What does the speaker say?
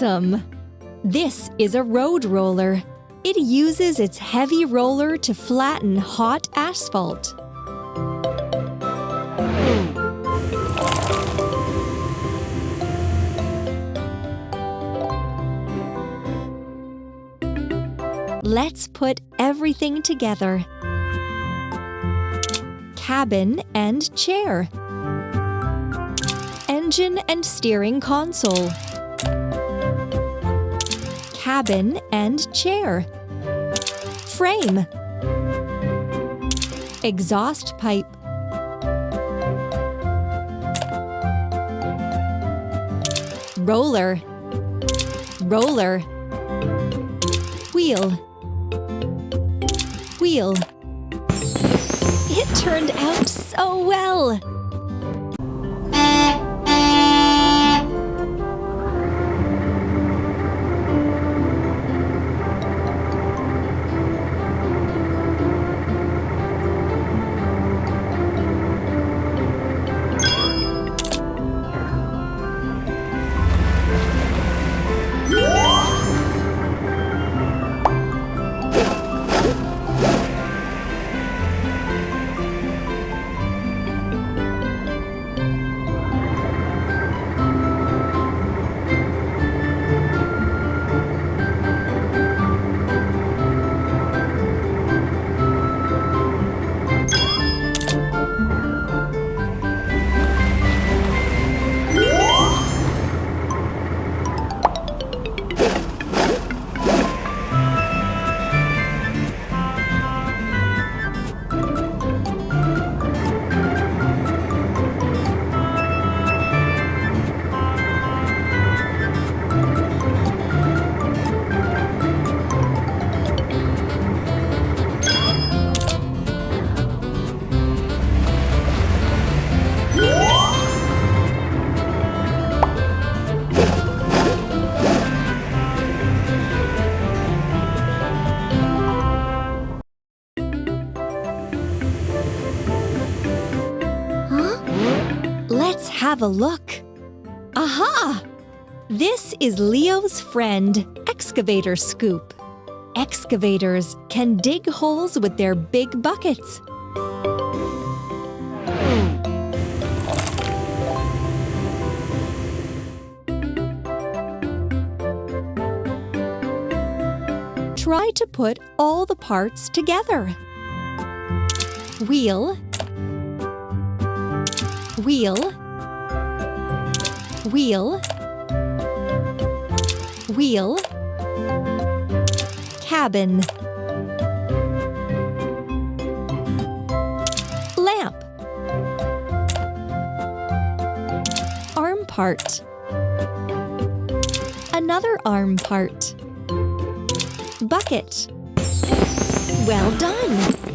Awesome! This is a road roller. It uses its heavy roller to flatten hot asphalt. Let's put everything together. Cabin and chair. Engine and steering console. Cabin and chair. Frame. Exhaust pipe. Roller. Roller. Wheel. Wheel. It turned out so well! Let's have a look. Aha! This is Leo's friend, Excavator Scoop. Excavators can dig holes with their big buckets. Try to put all the parts together. Wheel. Wheel. Wheel. Wheel. Cabin. Lamp. Arm part. Another arm part. Bucket. Well done!